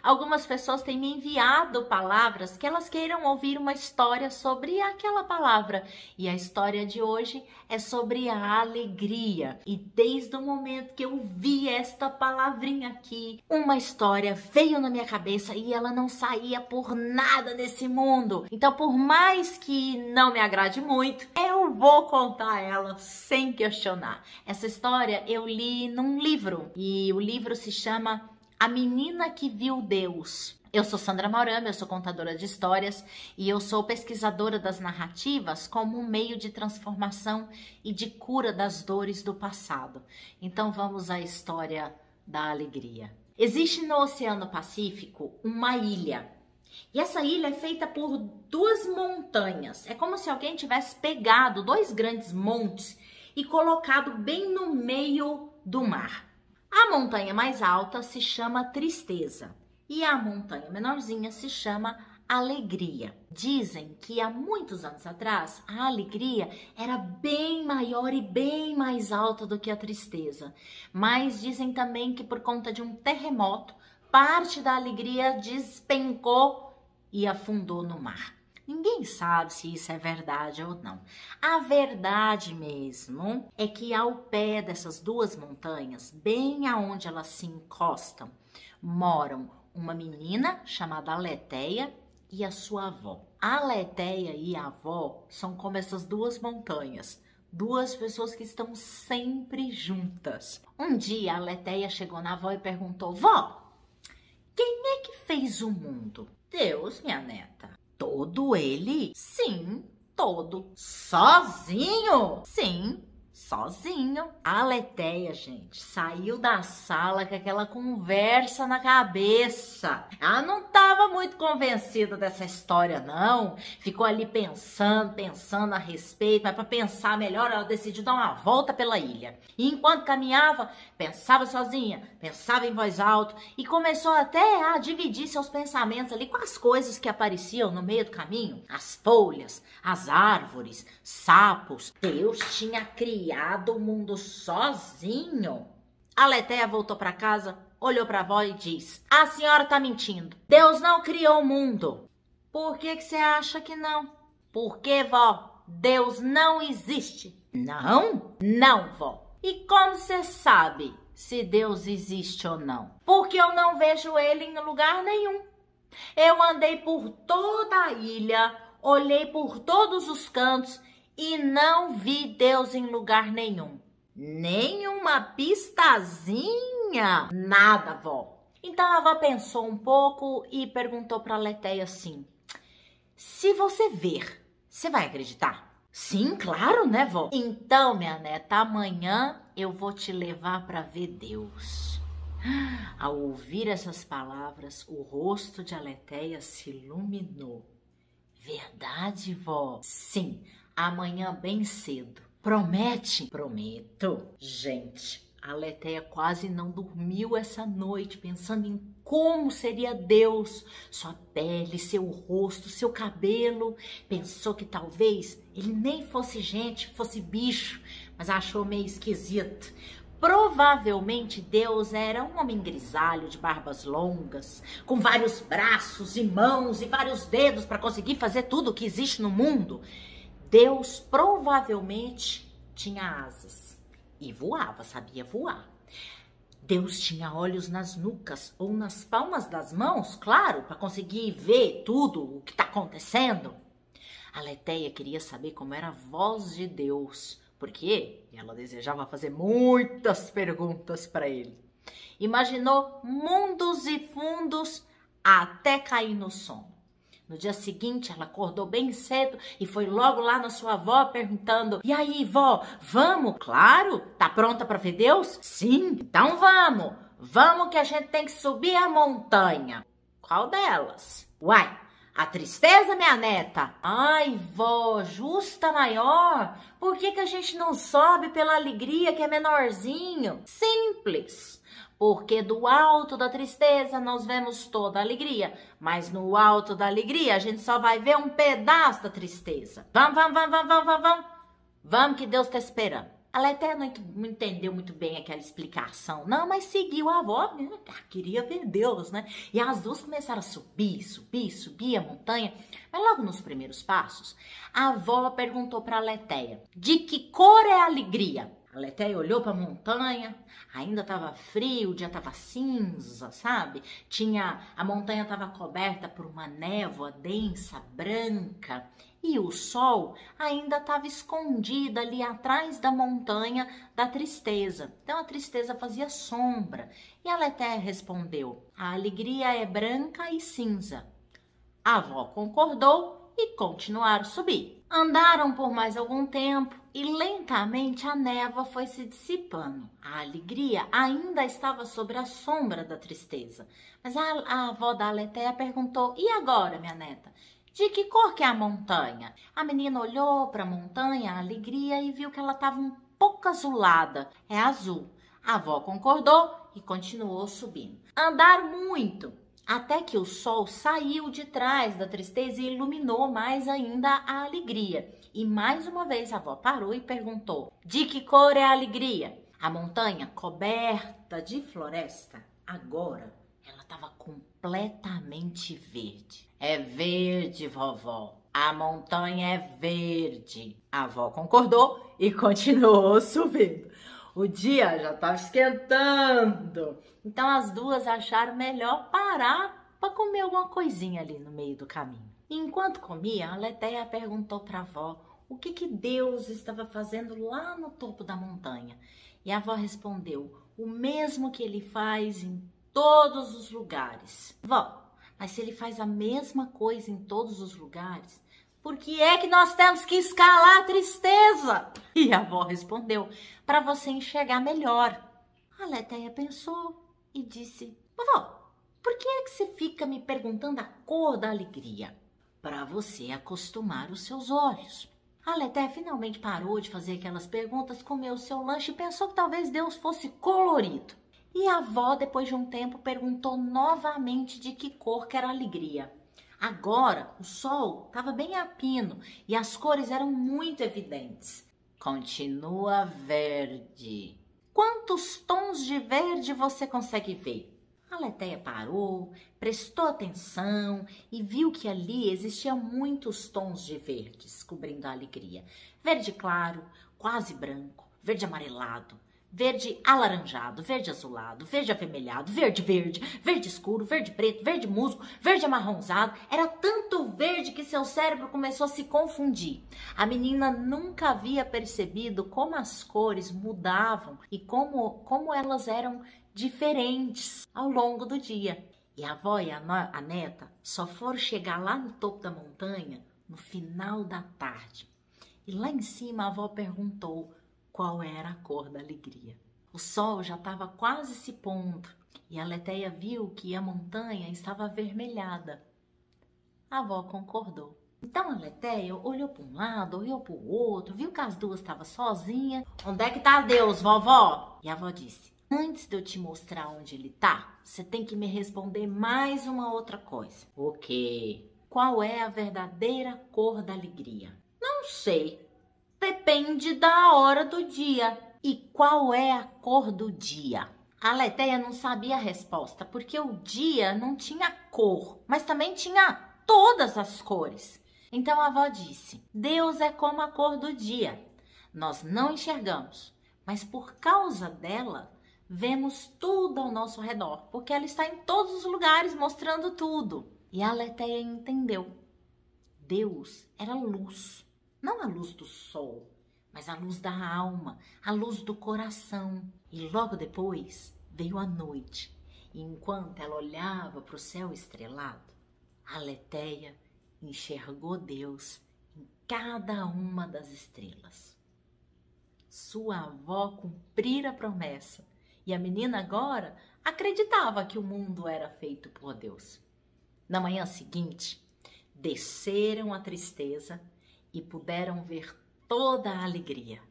Algumas pessoas têm me enviado palavras que elas queiram ouvir uma história sobre aquela palavra. E a história de hoje é sobre a alegria. E desde o momento que eu vi esta palavrinha aqui, uma história veio na minha cabeça e ela não saía por nada nesse mundo. Então, por mais que não me agrade muito, eu vou contar ela sem questionar. Essa história eu li num livro e o livro se chama A Menina que Viu Deus. Eu sou Sandra Maurama, eu sou contadora de histórias e eu sou pesquisadora das narrativas como um meio de transformação e de cura das dores do passado. Então vamos à história da alegria. Existe no Oceano Pacífico uma ilha. E essa ilha é feita por duas montanhas. É como se alguém tivesse pegado dois grandes montes e colocado bem no meio do mar. A montanha mais alta se chama Tristeza e a montanha menorzinha se chama Alegria. Dizem que há muitos anos atrás a alegria era bem maior e bem mais alta do que a tristeza. Mas dizem também que por conta de um terremoto, parte da alegria despencou e afundou no mar. Ninguém sabe se isso é verdade ou não. A verdade mesmo é que ao pé dessas duas montanhas, bem aonde elas se encostam, moram uma menina chamada Aletheia e a sua avó. A Aletheia e a avó são como essas duas montanhas, duas pessoas que estão sempre juntas. Um dia a Aletheia chegou na avó e perguntou: vó, quem é que fez o mundo? Deus, minha neta. Todo ele? Sim, todo. Sozinho? Sim, sozinho. A Aletheia, gente, saiu da sala com aquela conversa na cabeça. Ela não estava muito convencida dessa história, não. Ficou ali pensando a respeito, mas para pensar melhor, ela decidiu dar uma volta pela ilha. E enquanto caminhava, pensava sozinha, pensava em voz alta e começou até a dividir seus pensamentos ali com as coisas que apareciam no meio do caminho. As folhas, as árvores, sapos. Deus tinha criado o mundo sozinho. A Aletheia voltou para casa, olhou para a avó e disse: a senhora está mentindo. Deus não criou o mundo. Por que você acha que não? Porque, vó, Deus não existe. Não? Não, vó. E como você sabe se Deus existe ou não? Porque eu não vejo ele em lugar nenhum. Eu andei por toda a ilha, olhei por todos os cantos e não vi Deus em lugar nenhum. Nenhuma pistazinha, nada, vó. Então a avó pensou um pouco e perguntou para a Aletheia assim: se você ver, você vai acreditar? Sim, claro, né, vó? Então, minha neta, amanhã eu vou te levar para ver Deus. Ao ouvir essas palavras, o rosto de Aletheia se iluminou. Verdade, vó? Sim, amanhã bem cedo. Promete? Prometo. Gente, a Aletheia quase não dormiu essa noite pensando em como seria Deus, sua pele, seu rosto, seu cabelo. Pensou que talvez ele nem fosse gente, fosse bicho, mas achou meio esquisito. Provavelmente Deus era um homem grisalho de barbas longas, com vários braços e mãos e vários dedos para conseguir fazer tudo o que existe no mundo. Deus provavelmente tinha asas e voava, sabia voar. Deus tinha olhos nas nucas ou nas palmas das mãos, claro, para conseguir ver tudo o que está acontecendo. A Aletheia queria saber como era a voz de Deus, porque ela desejava fazer muitas perguntas para ele. Imaginou mundos e fundos até cair no sono. No dia seguinte, ela acordou bem cedo e foi logo lá na sua avó perguntando: e aí, vó, vamos? Claro, tá pronta para ver Deus? Sim, então vamos. Vamos que a gente tem que subir a montanha. Qual delas? Uai, a tristeza, minha neta? Ai, vó, justa maior. Por que a gente não sobe pela alegria que é menorzinho? Simples. Porque do alto da tristeza nós vemos toda a alegria, mas no alto da alegria a gente só vai ver um pedaço da tristeza. Vamos. Vamos que Deus está esperando. A Letéia não entendeu muito bem aquela explicação, não, mas seguiu a avó, queria ver Deus, né? E as duas começaram a subir a montanha. Mas logo nos primeiros passos, a avó perguntou para a Letéia, de que cor é a alegria? A Letéia olhou para a montanha, ainda estava frio, o dia estava cinza, sabe? A montanha estava coberta por uma névoa densa, branca, e o sol ainda estava escondido ali atrás da montanha da tristeza. Então a tristeza fazia sombra. E a Letéia respondeu, a alegria é branca e cinza. A avó concordou e continuaram a subir. Andaram por mais algum tempo e lentamente a névoa foi se dissipando. A alegria ainda estava sobre a sombra da tristeza. Mas a avó da Letéia perguntou, e agora, minha neta? De que cor que é a montanha? A menina olhou para a montanha, a alegria, e viu que ela estava um pouco azulada. É azul. A avó concordou e continuou subindo. Andaram muito, até que o sol saiu de trás da tristeza e iluminou mais ainda a alegria. E mais uma vez a avó parou e perguntou, de que cor é a alegria? A montanha, coberta de floresta, agora ela estava completamente verde. É verde, vovó. A montanha é verde. A avó concordou e continuou subindo. O dia já estava esquentando. Então as duas acharam melhor parar para comer alguma coisinha ali no meio do caminho. E enquanto comia, a Letéia perguntou para a avó o que Deus estava fazendo lá no topo da montanha. E a avó respondeu, o mesmo que ele faz em todos os lugares. Vó, mas se ele faz a mesma coisa em todos os lugares, por que é que nós temos que escalar a tristeza? E a avó respondeu, para você enxergar melhor. A Letéia pensou e disse, vovó, por que é que você fica me perguntando a cor da alegria? Para você acostumar os seus olhos. A Letéia finalmente parou de fazer aquelas perguntas, comeu o seu lanche e pensou que talvez Deus fosse colorido. E a avó, depois de um tempo, perguntou novamente de que cor que era a alegria. Agora, o sol estava bem a pino e as cores eram muito evidentes. Continua verde. Quantos tons de verde você consegue ver? A Letéia parou, prestou atenção e viu que ali existiam muitos tons de verdes cobrindo a alegria. Verde claro, quase branco, verde amarelado, verde alaranjado, verde azulado, verde avermelhado, verde verde, verde escuro, verde preto, verde musgo, verde amarronzado. Era tanto verde que seu cérebro começou a se confundir. A menina nunca havia percebido como as cores mudavam e como elas eram diferentes ao longo do dia. E a avó e a neta só foram chegar lá no topo da montanha no final da tarde. E lá em cima a avó perguntou qual era a cor da alegria. O sol já estava quase se pondo e a Letéia viu que a montanha estava avermelhada. A avó concordou. Então a Letéia olhou para um lado, olhou para o outro, viu que as duas estavam sozinhas. Onde é que está Deus, vovó? E a avó disse, antes de eu te mostrar onde ele está, você tem que me responder mais uma outra coisa. O quê? Qual é a verdadeira cor da alegria? Não sei. Depende da hora do dia. E qual é a cor do dia? A Letéia não sabia a resposta, porque o dia não tinha cor, mas também tinha todas as cores. Então a avó disse, Deus é como a cor do dia. Nós não enxergamos, mas por causa dela, vemos tudo ao nosso redor, porque ela está em todos os lugares mostrando tudo. E a Letéia entendeu. Deus era luz. Não a luz do sol, mas a luz da alma, a luz do coração. E logo depois veio a noite. E enquanto ela olhava para o céu estrelado, a Letéia enxergou Deus em cada uma das estrelas. Sua avó cumprira a promessa. E a menina agora acreditava que o mundo era feito por Deus. Na manhã seguinte, desceram a tristeza e puderam ver toda a alegria.